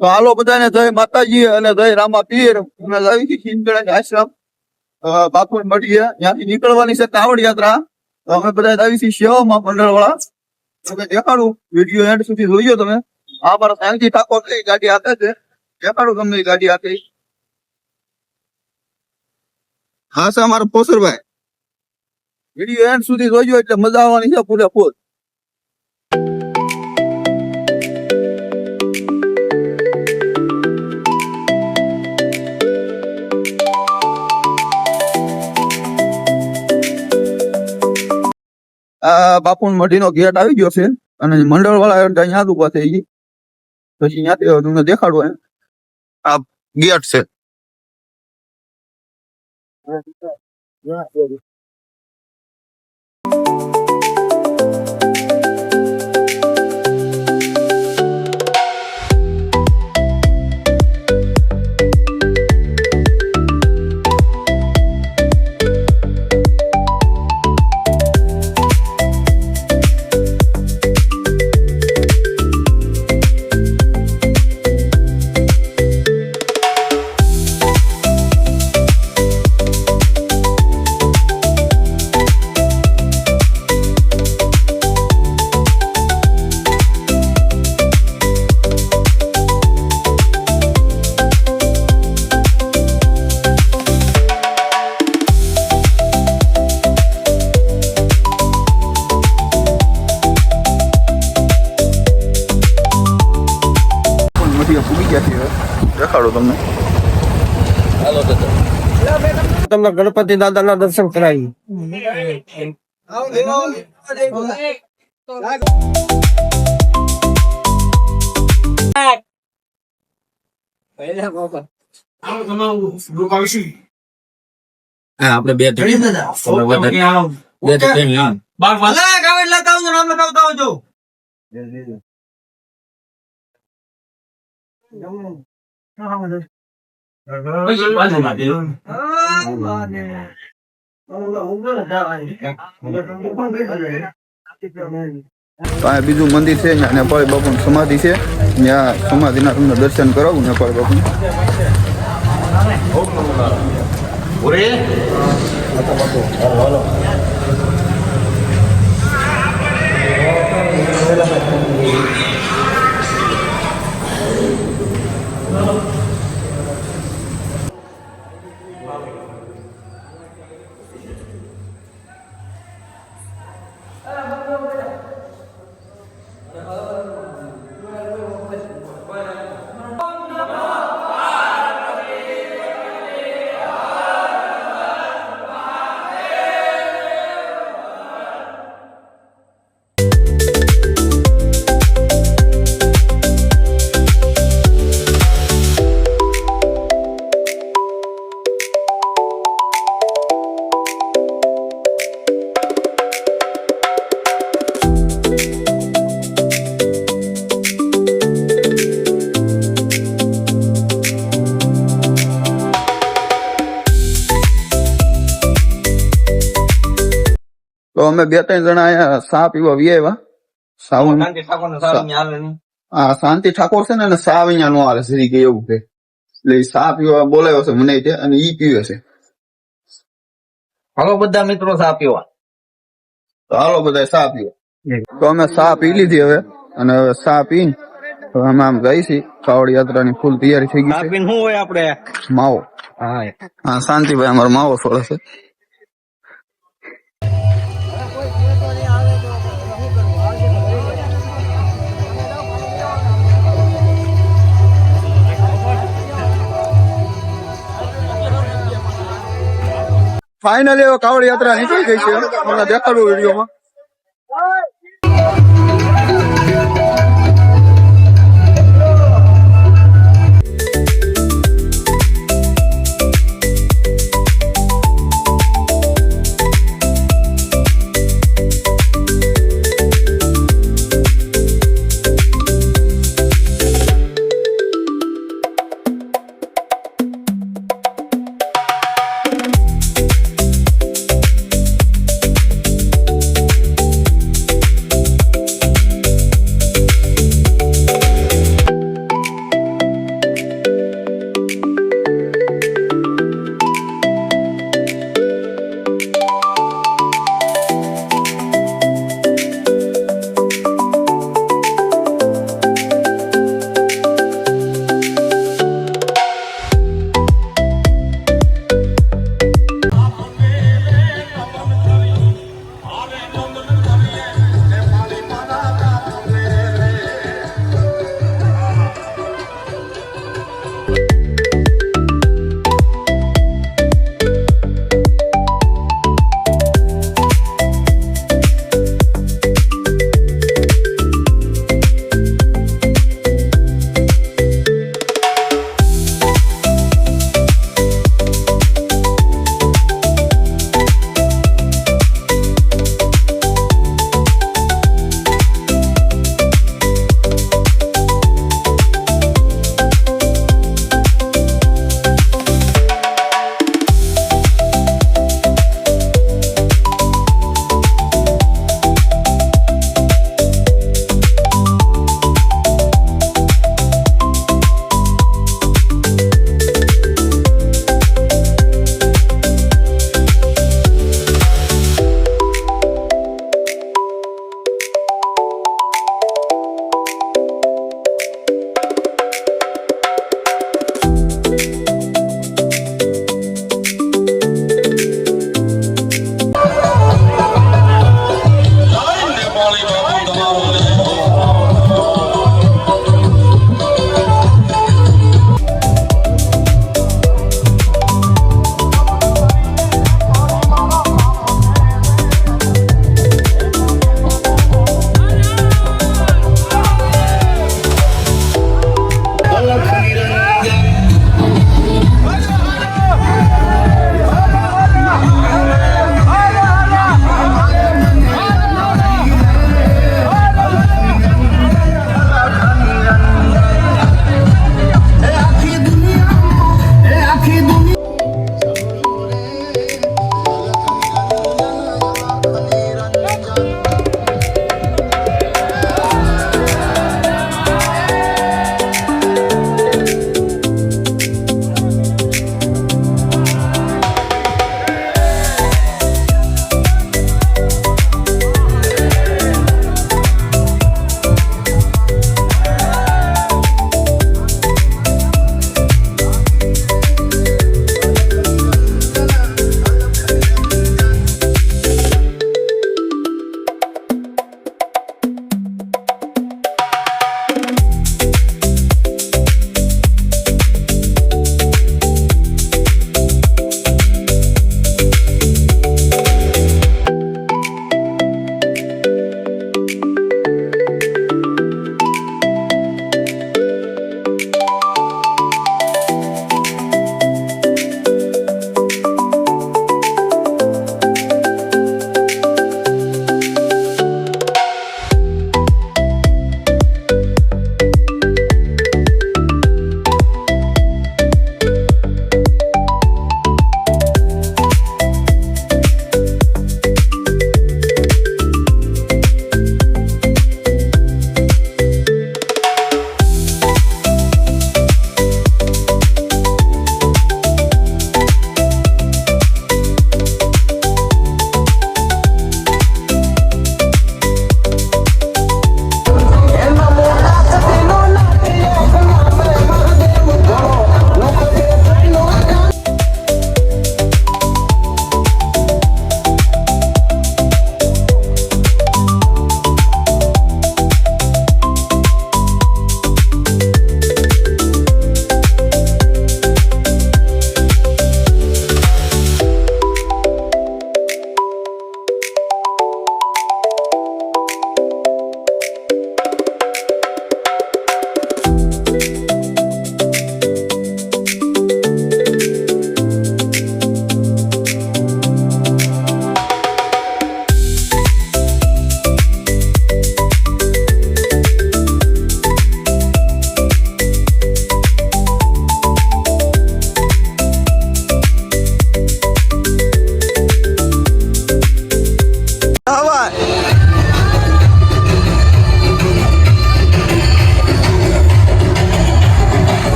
તો હાલો બધાને જય માતાજી અને જય રામા પીર. અમે આવી છીએ સિંધગઢ આશ્રમ બાપુર મઢીએ. ત્યાંથી નીકળવાની છે કાવડ યાત્રા. તો અમે બધા આવી છીએ સેવામાં મંડળ વાળા. તમે દેખાડું વિડીયો એન્ડ સુધી જોઈજો તમે. આ મારા સાંગજી ઠાકોર કઈ ગાડી આપે છે, દેખાડું તમને એ ગાડી આપે. હા છે અમારા પોસરભાઈ. વિડીયો એન્ડ સુધી જોઈજો એટલે મજા આવવાની છે પૂરેપૂર. આ બાપુ મઢીનો ગેટ આવી ગયો છે અને મંડળ વાળા અહીંયા જ ઉભા થઈ ગઈ. પછી ત્યાંથી તમને દેખાડું એમ આ ગેટ છે. દેખાડો તમને. તમને ગણપતિ દાદાના દર્શન કરાવી. આપણે બે બીજું મંદિર છે નેપાળી બાપુની સમાધિ છે. ત્યાં સમાધિના તમને દર્શન કરાવું નેપાળી બાપુ. તો અમે બે ત્રણ જણા અહીંયા સા પીવા આવ્યા. હા, શાંતિ ઠાકોર છે ને સા અહીંયા નો આવે શ્રી કે એવું છે એટલે સા પીવા બોલાવ્યો છે મને તે અને ઈ પીવે છે. હાલો બધા મિત્રો સા પીવા. તો હાલો બધા સા પીવા. તો અમે સા પી લીધી હવે અને હવે સા પીને હવે અમે આમ જઈ છીએ. કાવડ યાત્રાની ફૂલ તૈયારી થઈ ગઈ છે. શું હોય આપણે માવો. હા શાંતિભાઈ અમારો માવો છોડે છે. ફાઇનલી હવે કાવડ યાત્રા નીકળી ગઈ છે. તમને દેખાડું વિડીયોમાં.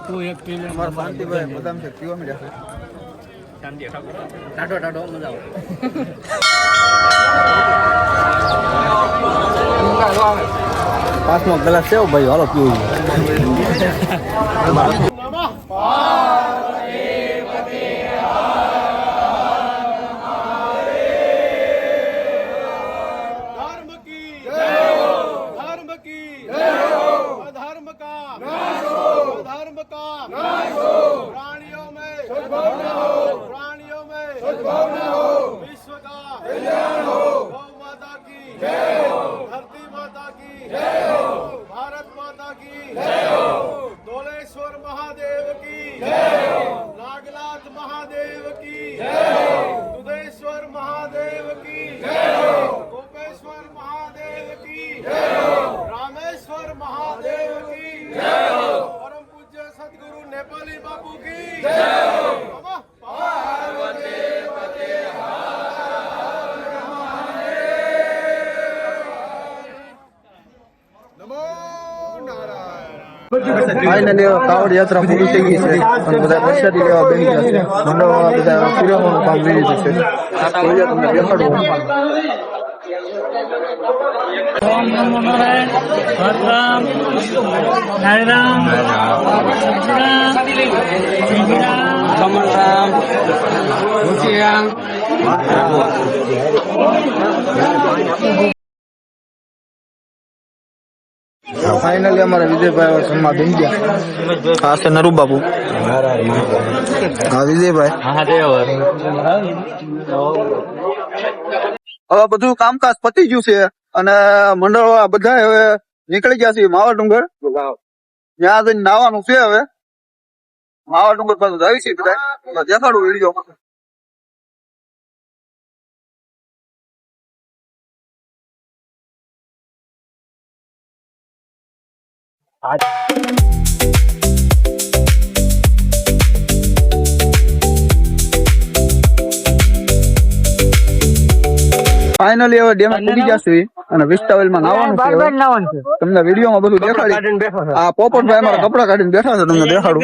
અમારા શાંતિભાઈ બદામ શેક પીવા મળ્યા છે. ટાઢો ટાઢો મજા આવે. 5મો ગ્લાસ છે ભાઈ, હાલો પીવું. धर्म की जय हो, धर्म की जय हो, अधर्म का नाश हो, अधर्म का नाश हो, प्राणियों में सद्भावना हो, प्राणियों में सद्भावना हो, विश्व का कल्याण हो, गौ माता की जय हो, धरती माता की जय हो, भारत माता की जय हो, धौलेश्वर महादेव की जय हो, नागनाथ महादेव की जय हो, दुधेश्वर महादेव की जय हो, गोपेश्वर महादेव की जय हो, रामेश्वर महादेव की जय हो, परम पूज्य सदगुरु नेपाली बापू की जय हो. पार्वती पते नमो नारायण. ફાઇનલી કાવડ યાત્રા પૂરી થઈ ગઈ છે અને બધા પ્રસાદી લેવા બેસી ગયા છે. મંડળવાળા બધા પૂરેપૂરું કામ કરી દીધું છે. જોઈએ તમને દેખાડું. ફાઇનલી અમારા વિજયભાઈ જમવા બેસી ગયા. આ છે નરુ બાપુ. હા વિજયભાઈ. હવે બધું કામકાજ પતી ગયું છે અને મંડળ બધા હવે નીકળી ગયા છે માવા ડુંગર. ત્યાં જઈને નાવાનું છે. હવે માવા ડુંગર પાછું જાય છે બધા. દેખાડું વિડીયો. ફાઇનલી હવે ડેમ પૂરી ગયા છે અને વિસ્તાવેલ માં નાવાનું છે. તમને વિડીયોમાં બધું દેખાડી. આ પોપટભાઈ અમારા કપડા કાઢીને બેઠા છે. તમને દેખાડું.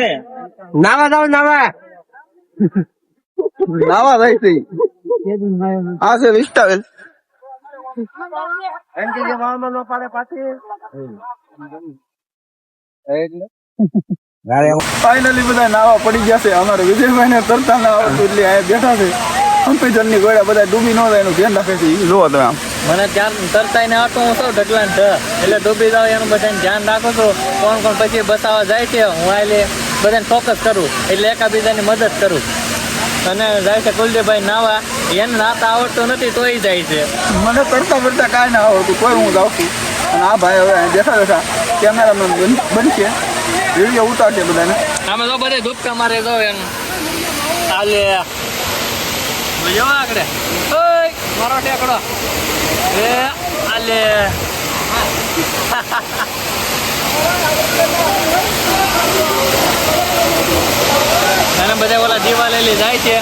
નાવા જાવ નાવા. નાવા જાય છે. આ છે વિસ્તાવેલ. ફાઇનલી બધા નાવા પડી ગયા છે. અમારે વિજયભાઈ ને તરતા ના આવતું એટલે આ બેઠા છે. કમ્પ્યુટર ની ગોળા બધા ડૂબી ન જાય એનું ધ્યાન રાખે છે. જોવો તમે આમ. મને ત્યાં તરતાઈ ને આટો હું સૌ ઢગલાન છે એટલે ડૂબી જાવ એનું બધાને ધ્યાન રાખો છો. કોણ કોણ પછી બસાવા જાય છે હું એટલે બધાને ફોકસ કરું એટલે એકાબીજાની મદદ કરું. અને જાય છે કુલદીપભાઈ નાવા. એને નાતા આવડતું નથી તોય જાય છે. મને તરતા પડતા કાંઈ ના આવડતું. કોઈ હું જાઉં છું. અને આ ભાઈ હવે બેઠા બેઠા કેમેરામેન બનશે. વિડીયો ઉતારશે બધાને. આમે તો બધે ધૂપકા મારે જાવ એમ આલે જવા આગળ. ઓય મારો ટેકડો એ આલે. અને બધા ઓલા દિવાલેલી જાય છે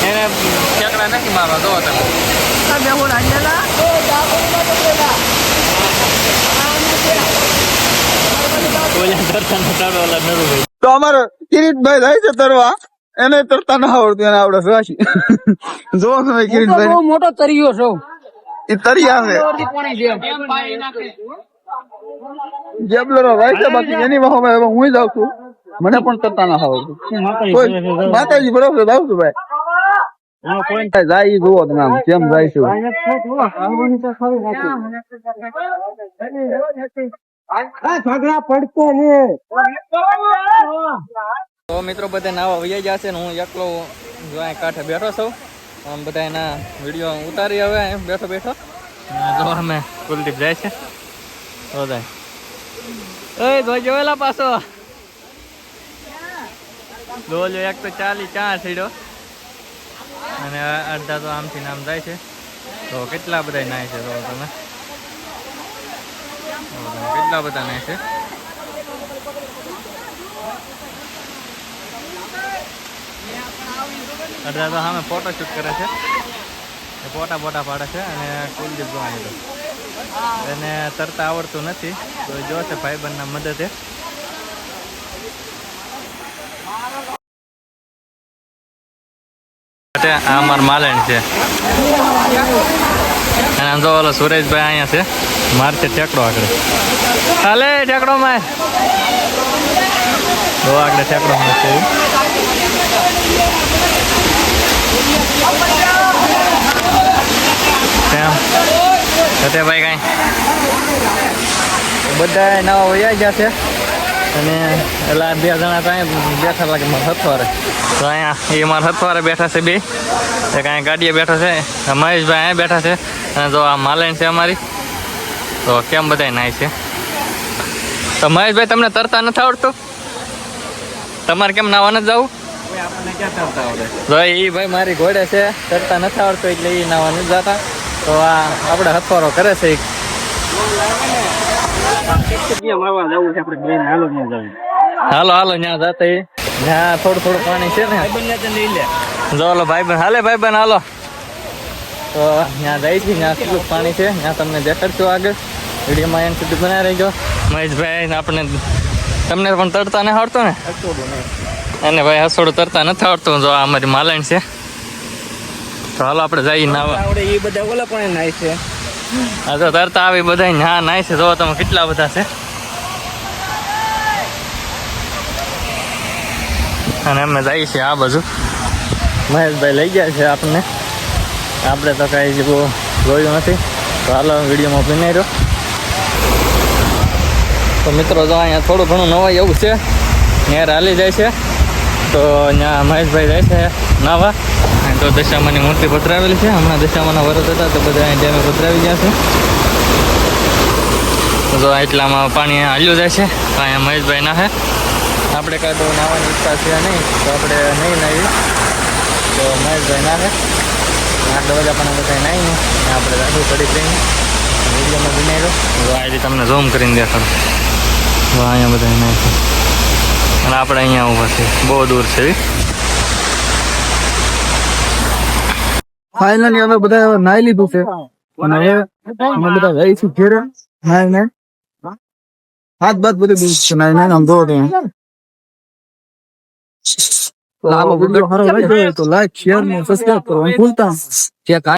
એને ટેકડા નથી મારવા. જો તમે તો અમારે કિરીટભાઈ જાય છે તરવા. એને તરતા ના આવડતું. એને આવડે સ્વાશી. જો તમે કિરીટભાઈ મોટો તરિયો છો. એ તરી આવે જેબલરો ભાઈ છે. બાકી એની વાહો હવે હું જાઉં છું. મને પણ તરતા ના આવડતું. માતાજી બરોબર જાઉં છું ભાઈ. જાય જુઓ તમે આમ કેમ જાય છું. તો મિત્રો બધા નાવા વૈયા ગયા છે ને હું એકલો જો અહીં કાંઠે બેઠો છું. આમ બધા એના વિડીયો ઉતારી હવે બેઠો બેઠો. જો અમે કુલદીપ જાય છે. તો જાય જોયેલા પાછો જોજો. એક તો 40 સીડો અને અડધા તો આમથી નામ જાય છે. તો કેટલા બધા નાય છે. તો તમે કેટલા બધા નાય છે. અડધા તો સામે ફોટો શૂટ કરે છે. ફોટા પાડે છે. અને કુલદીપ જોવાની તો એને તરતા આવડતું નથી તો જોશે ભાઈબંધના મદદે. છે આ અમાર માલણ છે અને આમ જો ઓલો સુરેશભાઈ અહીંયા છે મારશે ઠેકડો આગળ હાલે ઠેકડો માર તો આગળ ઠેકડો મારશે કેમ ભાઈ કાંઈ બધા નવા વયા ગયા છે અને એલા 2 જણા તો અહીંયા બેઠા લાગે મારા હથવારે તો અહીંયા એ મારા હથવારે બેઠા છે બે એક અહીંયા ગાડીએ બેઠો છે મહેશભાઈ અહીંયા બેઠા છે અને જો આ માલણ છે અમારી તો કેમ બધા નાય છે તો મહેશભાઈ તમને તરતા નથી આવડતું તમારે કેમ નાવા નથી જવું જો એ ભાઈ મારી ઘોડે છે તરતા નથી આવડતું એટલે એ નાવા નથી જતા તો આ આપણે હથવારો કરે છે હાલો હાલો ત્યાં જતા ત્યાં થોડું થોડું પાણી છે ને જો હાલો ભાઈબંધ હાલે ભાઈબંધ હાલો તો ત્યાં જાય છે ત્યાં કેટલું પાણી છે ત્યાં તમને દેખાડશું આગળ વિડીયોમાં એન સુધી બનાવી રહેજો મહેશભાઈ આપણે તમને પણ તરતા નથી આવડતું ને અને ભાઈ હસોડું તરતા નથી આવડતું જો આ અમારી માલણ છે તો હાલો આપણે જઈએ નાવા એ બધા ઓલા પણ નાય છે હા તો તરતા આવી બધા ના નાય છે જો તમે કેટલા બધા છે અને અમે જઈએ છીએ આ બાજુ મહેશભાઈ લઈ ગયા છે આપણને આપણે તો કાંઈ જેવું જોયું નથી તો હાલો વિડીયોમાં બનાવી રહ્યો તો મિત્રો જો અહીંયા થોડું ઘણું નવાઈ એવું છે નેર હાલી જાય છે તો ત્યાં મહેશભાઈ જાય છે નાવા તો દશામાની મૂર્તિ પધરાવેલી છે હમણાં દશામાના વરસ હતા તો બધા અહીં ડેમે પધરાવી ગયા છે તો એટલામાં પાણી હાલ્યું જાય છે તો અહીંયા મહેશભાઈ નાહે આપણે કાંઈ બહુ નાહવાની ઈચ્છા છે નહીં તો આપણે નહીં નાહી તો મહેશભાઈ નાહે આટલા બધા પણ બધા નાહીને આપણે રાખવું પડી જઈને વિડીયોમાં બનાવ્યો તો આ રીતે તમને ઝૂમ કરીને દેખાડો તો અહીંયા બધા નાહી અને આપણે અહીંયા ઊભા છે બહુ દૂર છે ફાઇનલી અમે બધા નાઈ લીધું છે અને હવે અમે બધા જઈશું ઘેરે નાઈને હાથ બાદ બધું બીજ છે નાઈ આમ ધો દે વિડીયો સારો લાગ્યો તો લાઈક શેર ને સબસ્ક્રાઇબ કરવાનું ભૂલતા